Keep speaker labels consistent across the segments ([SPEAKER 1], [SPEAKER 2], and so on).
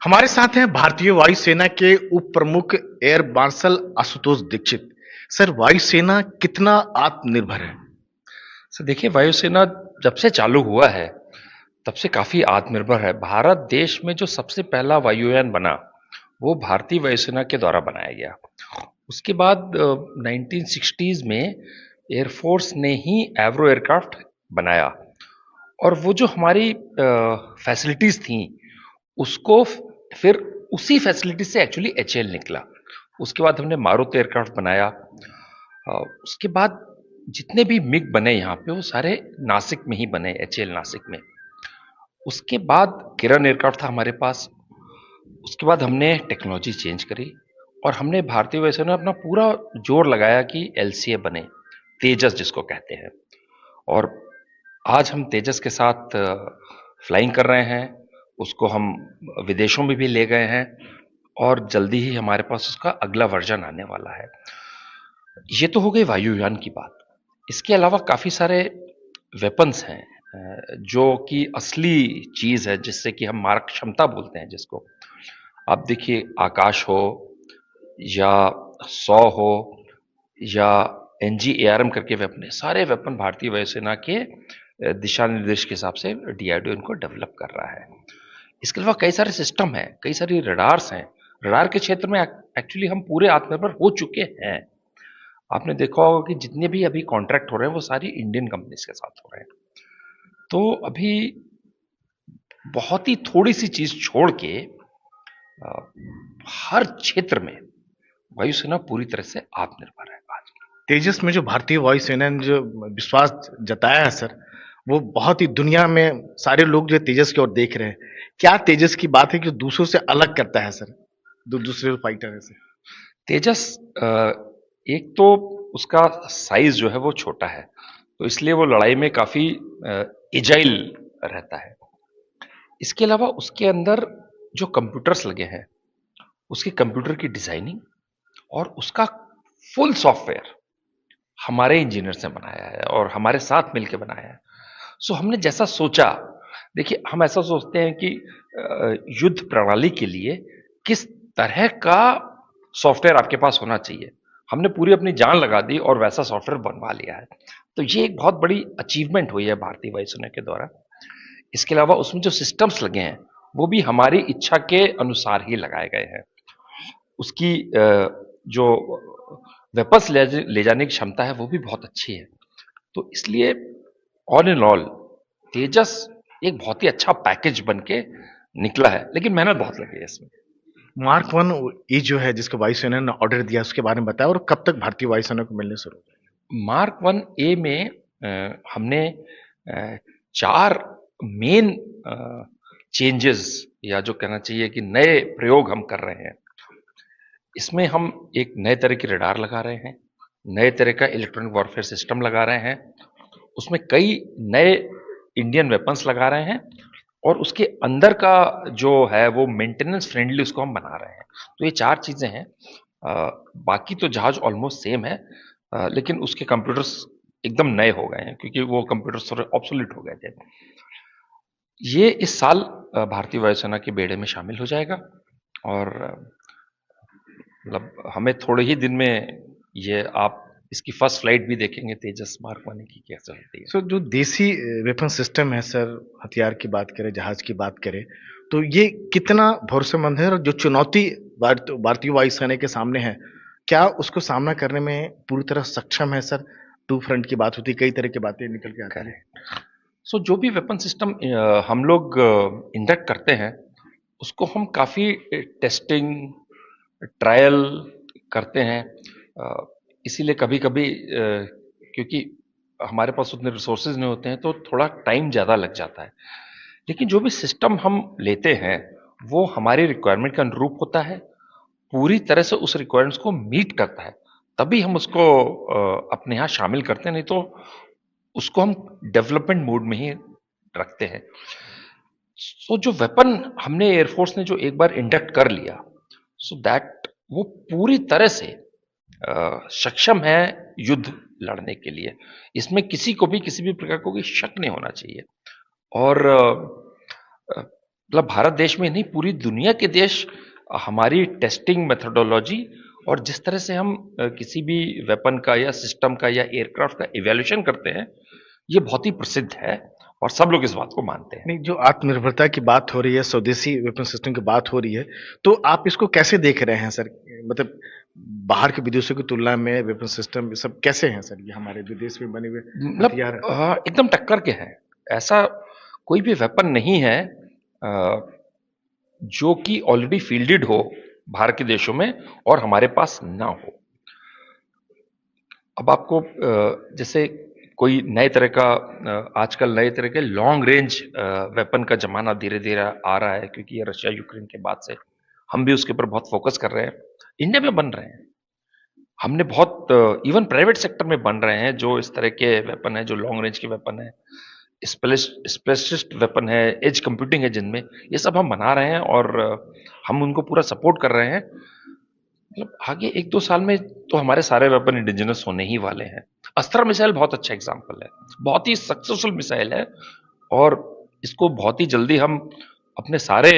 [SPEAKER 1] हमारे साथ हैं भारतीय वायुसेना के उप प्रमुख air marshal Ashutosh Dikshit. Sir, वायुसेना कितना आत्मनिर्भर है?
[SPEAKER 2] सर देखिए, वायुसेना जब से चालू हुआ है तब से काफी आत्मनिर्भर है। भारत देश में जो सबसे पहला वायुयान बना वो भारतीय वायुसेना के द्वारा बनाया गया। उसके बाद 1960s में एयरफोर्स ने ही एवरो एयरक्राफ्ट बनाया, और वो जो हमारी फैसिलिटीज थी उसको फिर उसी फैसिलिटी से एक्चुअली एचएल निकला। उसके बाद हमने मारुति एयरक्राफ्ट बनाया। उसके बाद जितने भी मिग बने यहाँ पे वो सारे नासिक में ही बने, एचएल नासिक में। उसके बाद किरण एयरक्राफ्ट था हमारे पास। उसके बाद हमने टेक्नोलॉजी चेंज करी और हमने भारतीय वायुसेना में अपना पूरा जोर लगाया कि एलसीए बने, तेजस जिसको कहते हैं। और आज हम तेजस के साथ फ्लाइंग कर रहे हैं। उसको हम विदेशों में भी ले गए हैं और जल्दी ही हमारे पास उसका अगला वर्जन आने वाला है। ये तो हो गई वायुयान की बात। इसके अलावा काफ़ी सारे वेपन्स हैं जो कि असली चीज़ है, जिससे कि हम मारक क्षमता बोलते हैं जिसको। आप देखिए, आकाश हो या 100 हो या एनजीएआरएम करके वेपन है, सारे वेपन भारतीय वायुसेना के दिशा निर्देश के हिसाब से डीआरडीओ इनको डेवलप कर रहा है। इसके अलावा कई सारे सिस्टम हैं, कई सारी रडार्स हैं। रडार के क्षेत्र में एक्चुअली हम पूरे आत्मनिर्भर हो चुके हैं। आपने देखा होगा कि जितने भी अभी कॉन्ट्रैक्ट हो रहे हैं वो सारी इंडियन कंपनीज के साथ हो रहे हैं। तो अभी बहुत ही थोड़ी सी चीज छोड़ के अ, हर क्षेत्र में वायुसेना पूरी तरह से आत्मनिर्भर है आज।
[SPEAKER 1] तेजस में जो भारतीय वायुसेना ने जो विश्वास जताया है सर, वो बहुत ही दुनिया में सारे लोग जो तेजस की ओर देख रहे हैं। क्या तेजस की बात है कि दूसरों से अलग करता है सर, दूसरे फाइटर से?
[SPEAKER 2] तेजस एक तो उसका साइज जो है वो छोटा है, तो इसलिए वो लड़ाई में काफी एजाइल रहता है। इसके अलावा उसके अंदर जो कंप्यूटर्स लगे हैं, उसके कंप्यूटर की डिजाइनिंग और उसका फुल सॉफ्टवेयर हमारे इंजीनियर्स ने बनाया है और हमारे साथ मिलकर बनाया है। सो हमने जैसा सोचा, देखिए हम ऐसा सोचते हैं कि युद्ध प्रणाली के लिए किस तरह का सॉफ्टवेयर आपके पास होना चाहिए। हमने पूरी अपनी जान लगा दी और वैसा सॉफ्टवेयर बनवा लिया है। तो ये एक बहुत बड़ी अचीवमेंट हुई है भारतीय वायुसेना के द्वारा। इसके अलावा उसमें जो सिस्टम्स लगे हैं वो भी हमारी इच्छा के अनुसार ही लगाए गए हैं। उसकी जो वेपन्स ले जाने की क्षमता है वो भी बहुत अच्छी है। तो इसलिए ऑल इन ऑल तेजस एक बहुत ही अच्छा पैकेज बन के निकला है, लेकिन मेहनत बहुत लगी है इसमें।
[SPEAKER 1] मार्क वन ये जो है जिसको वायुसेना ने ऑर्डर दिया, उसके बारे में बताया, और कब तक भारतीय वायुसेना को मिलने शुरू हो
[SPEAKER 2] मार्क वन ए में हमने चार मेन चेंजेस, या जो कहना चाहिए कि नए प्रयोग हम कर रहे हैं। इसमें हम एक नए तरह की रडार लगा रहे हैं, नए तरह का इलेक्ट्रॉनिक वॉरफेयर सिस्टम लगा रहे हैं, उसमें कई नए इंडियन वेपन्स लगा रहे हैं, और उसके अंदर का जो है वो मेंटेनेंस फ्रेंडली उसको हम बना रहे हैं। तो ये चार चीजें हैं। बाकी तो जहाज ऑलमोस्ट सेम है, लेकिन उसके कंप्यूटर्स एकदम नए हो गए हैं क्योंकि वो कंप्यूटर्स थोड़े ऑब्सोलीट हो गए थे। ये इस साल भारतीय वायुसेना के बेड़े में शामिल हो जाएगा, और मतलब हमें थोड़े ही दिन में ये आप इसकी फर्स्ट फ्लाइट भी देखेंगे तेजस मार्क वन की कैसे होती है।
[SPEAKER 1] सर, जो देसी वेपन सिस्टम है सर, हथियार की बात करें, जहाज की बात करें, तो ये कितना भरोसेमंद है? और जो चुनौती भारतीय वायुसेना के सामने है, क्या उसको सामना करने में पूरी तरह सक्षम है सर? टू फ्रंट की बात होती है, कई तरह की बातें निकल के आती है।
[SPEAKER 2] सो जो भी वेपन सिस्टम हम लोग इंडक्ट करते हैं उसको हम काफ़ी टेस्टिंग ट्रायल करते हैं। इसीलिए कभी कभी क्योंकि हमारे पास उतने रिसोर्सेज नहीं होते हैं तो थोड़ा टाइम ज़्यादा लग जाता है। लेकिन जो भी सिस्टम हम लेते हैं वो हमारी रिक्वायरमेंट के अनुरूप होता है, पूरी तरह से उस रिक्वायरमेंट्स को मीट करता है, तभी हम उसको अपने यहाँ शामिल करते हैं, नहीं तो उसको हम डेवलपमेंट मोड में ही रखते हैं। सो जो वेपन हमने एयरफोर्स ने जो एक बार इंडक्ट कर लिया, सो दैट वो पूरी तरह से सक्षम है युद्ध लड़ने के लिए। इसमें किसी को भी किसी भी प्रकार को कोई शक नहीं होना चाहिए। और मतलब भारत देश में नहीं, पूरी दुनिया के देश हमारी टेस्टिंग मेथोडोलॉजी और जिस तरह से हम किसी भी वेपन का या सिस्टम का या एयरक्राफ्ट का इवैल्यूएशन करते हैं, ये बहुत ही प्रसिद्ध है और सब लोग इस बात को मानते हैं।
[SPEAKER 1] नहीं, जो आत्मनिर्भरता की बात हो रही है, स्वदेशी वेपन सिस्टम की बात हो रही है, तो आप इसको कैसे देख रहे हैं सर? मतलब बाहर के विदेशों की तुलना में वेपन सिस्टम ये सब कैसे हैं सर? ये हमारे विदेश में बने हुए हथियार।
[SPEAKER 2] मतलब एकदम टक्कर के हैं। ऐसा कोई भी वेपन नहीं है जो कि ऑलरेडी फील्डेड हो बाहर के देशों में और हमारे पास ना हो। अब आपको जैसे कोई नए तरह का आजकल नए तरह के लॉन्ग रेंज वेपन का जमाना धीरे धीरे आ रहा है, क्योंकि ये रशिया यूक्रेन के बाद से हम भी उसके ऊपर बहुत फोकस कर रहे हैं। इंडिया में बन रहे हैं, हमने बहुत इवन प्राइवेट सेक्टर में बन रहे हैं जो इस तरह के वेपन है, जो लॉन्ग रेंज के वेपन है, स्पेशलिस्ट वेपन है, एज कंप्यूटिंग है जिनमें, ये सब हम बना रहे हैं और हम उनको पूरा सपोर्ट कर रहे हैं। मतलब आगे 1-2 साल में तो हमारे सारे वेपन इंडिजिनस होने ही वाले हैं। अस्त्र मिसाइल बहुत अच्छा एग्जाम्पल है, बहुत ही सक्सेसफुल मिसाइल है और इसको बहुत ही जल्दी हम अपने सारे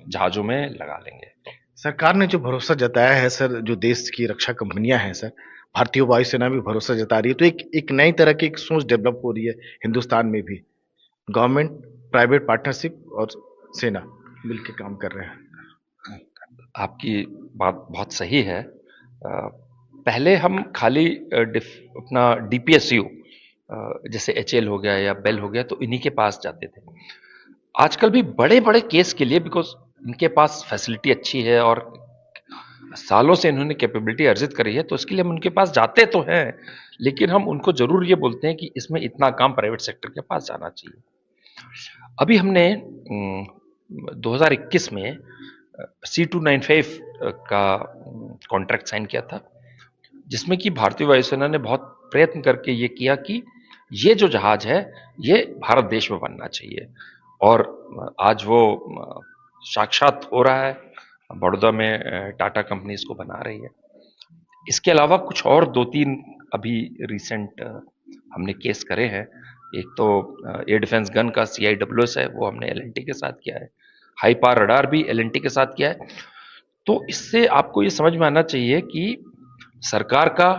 [SPEAKER 2] जहाजों में लगा लेंगे।
[SPEAKER 1] सरकार ने जो भरोसा जताया है सर, जो देश की रक्षा कंपनियां हैं सर, भारतीय वायुसेना भी भरोसा जता रही है, तो एक एक नई तरह की एक सोच डेवलप हो रही है हिंदुस्तान में भी। गवर्नमेंट, प्राइवेट पार्टनरशिप और सेना मिलकर काम कर रहे हैं।
[SPEAKER 2] आपकी बात बहुत सही है। पहले हम खाली अपना डीपीएसयू जैसे एचएल हो गया या बेल हो गया तो इन्हीं के पास जाते थे। आजकल भी बड़े बड़े केस के लिए, बिकॉज इनके पास फैसिलिटी अच्छी है और सालों से इन्होंने कैपेबिलिटी अर्जित करी है, तो इसके लिए हम उनके पास जाते तो हैं, लेकिन हम उनको जरूर ये बोलते हैं कि इसमें इतना काम प्राइवेट सेक्टर के पास जाना चाहिए। अभी हमने 2021 में C295 का कॉन्ट्रैक्ट साइन किया था, जिसमें कि भारतीय वायुसेना ने बहुत प्रयत्न करके ये किया कि ये जो जहाज है ये भारत देश में बनना चाहिए और आज वो साक्षात हो रहा है। बड़ौदा में टाटा कंपनी इसको बना रही है। इसके अलावा कुछ और 2-3 अभी रिसेंट हमने केस करे हैं। एक तो एयर डिफेंस गन का CIWS है, वो हमने LNT के साथ किया है। हाई पावर रडार भी LNT के साथ किया है। तो इससे आपको ये समझ में आना चाहिए कि सरकार का,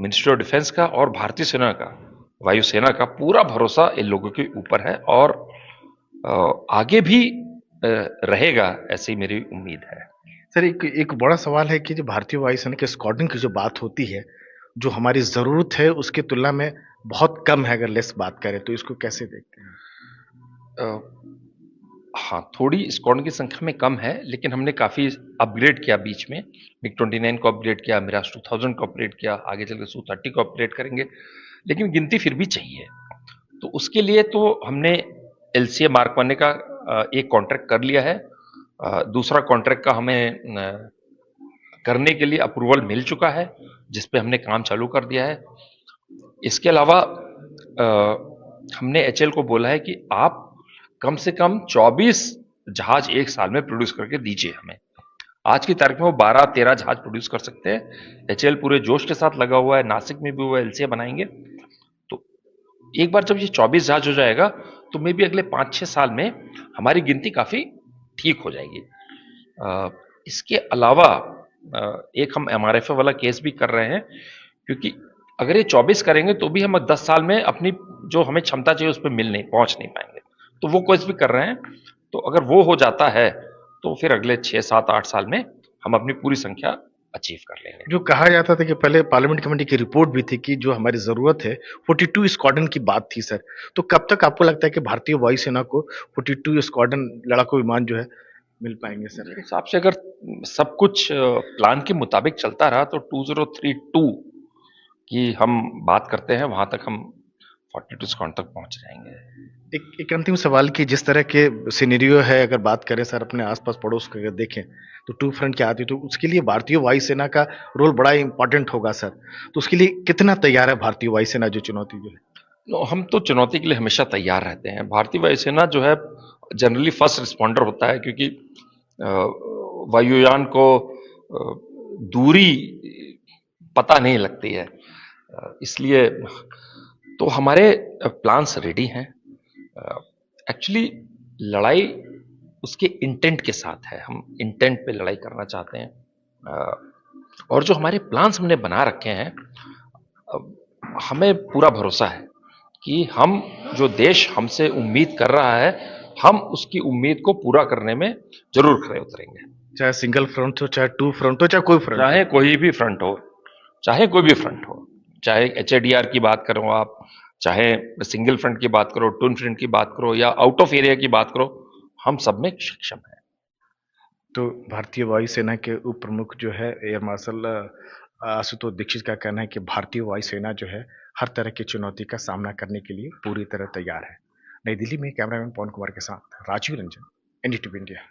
[SPEAKER 2] मिनिस्ट्री ऑफ डिफेंस का और भारतीय सेना का, वायुसेना का पूरा भरोसा इन लोगों के ऊपर है और आगे भी रहेगा, ऐसी मेरी उम्मीद है।
[SPEAKER 1] सर, एक एक बड़ा सवाल है कि जो भारतीय वायुसेना के स्क्वाड्रन की जो बात होती है, जो हमारी ज़रूरत है उसकी तुलना में बहुत कम है, अगर लेस बात करें, तो इसको कैसे देखते हैं?
[SPEAKER 2] हाँ, थोड़ी स्क्वाड्रन की संख्या में कम है, लेकिन हमने काफ़ी अपग्रेड किया बीच में। MiG-29 को अपग्रेड किया, मिराज 2000 को अपग्रेड किया, आगे चल के Su-30 को अपग्रेड करेंगे, लेकिन गिनती फिर भी चाहिए। तो उसके लिए तो हमने LCA मार्क 1 का एक कॉन्ट्रैक्ट कर लिया है। दूसरा कॉन्ट्रैक्ट का हमें करने के लिए अप्रूवल मिल चुका है, जिस पे हमने काम चालू कर दिया है। इसके अलावा हमने HAL को बोला है कि आप कम से कम 24 जहाज एक साल में प्रोड्यूस करके दीजिए हमें। आज की तारीख में वो 12-13 जहाज प्रोड्यूस कर सकते हैं। HAL पूरे जोश के साथ लगा हुआ है, नासिक में भी वो LCA बनाएंगे। तो एक बार जब ये 24 जहाज हो जाएगा तो मे भी अगले 5-6 साल में हमारी गिनती काफ़ी ठीक हो जाएगी। इसके अलावा एक हम MRFA वाला केस भी कर रहे हैं, क्योंकि अगर ये 24 करेंगे तो भी हम 10 साल में अपनी जो हमें क्षमता चाहिए उस पर पहुंच नहीं पाएंगे। तो वो केस भी कर रहे हैं। तो अगर वो हो जाता है तो फिर अगले 6-7-8 साल में हम अपनी पूरी संख्या अचीव कर लेंगे।
[SPEAKER 1] जो कहा जाता था कि पहले पार्लियामेंट कमेटी की रिपोर्ट भी थी कि जो हमारी ज़रूरत है 42 स्क्वाड्रन की बात थी सर। तो कब तक आपको लगता है कि भारतीय वायुसेना को 42 स्क्वाड्रन लड़ाकू विमान जो है मिल पाएंगे सर?
[SPEAKER 2] मेरे हिसाब से अगर सब कुछ प्लान के मुताबिक चलता रहा तो 2032 की हम बात करते हैं, वहां तक हम 42 स्क्वाड्रन तक पहुंच जाएंगे।
[SPEAKER 1] एक अंतिम सवाल कि जिस तरह के सिनेरियो है, अगर बात करें सर अपने आसपास पड़ोस का, अगर देखें तो टू फ्रंट की आती, तो उसके लिए भारतीय वायुसेना का रोल बड़ा इंपॉर्टेंट होगा सर। तो उसके लिए कितना तैयार है भारतीय वायुसेना, जो चुनौती जो है?
[SPEAKER 2] हम तो चुनौती के लिए हमेशा तैयार रहते हैं। भारतीय वायुसेना जो है जनरली फर्स्ट रिस्पॉन्डर होता है, क्योंकि वायुयान को दूरी पता नहीं लगती है, इसलिए तो हमारे प्लान्स रेडी हैं। एक्चुअली लड़ाई उसके इंटेंट के साथ है, हम इंटेंट पे लड़ाई करना चाहते हैं। और जो हमारे प्लान्स हमने बना रखे हैं, हमें पूरा भरोसा है कि हम जो देश हमसे उम्मीद कर रहा है, हम उसकी उम्मीद को पूरा करने में जरूर खरे उतरेंगे।
[SPEAKER 1] चाहे सिंगल फ्रंट हो, चाहे टू फ्रंट हो, चाहे कोई फ्रंट हो।
[SPEAKER 2] चाहे कोई भी फ्रंट हो, चाहे कोई भी फ्रंट हो, चाहे एचएडीआर की बात करो आप, चाहे सिंगल फ्रंट की बात करो, टून फ्रंट की बात करो या आउट ऑफ एरिया की बात करो, हम सब में सक्षम है।
[SPEAKER 1] तो भारतीय वायुसेना के उप प्रमुख जो है एयर मार्शल आशुतोष दीक्षित का कहना है कि भारतीय वायुसेना जो है हर तरह की चुनौती का सामना करने के लिए पूरी तरह तैयार है। नई दिल्ली में कैमरामैन पवन कुमार के साथ राजीव रंजन, एनडीटीवी इंडिया।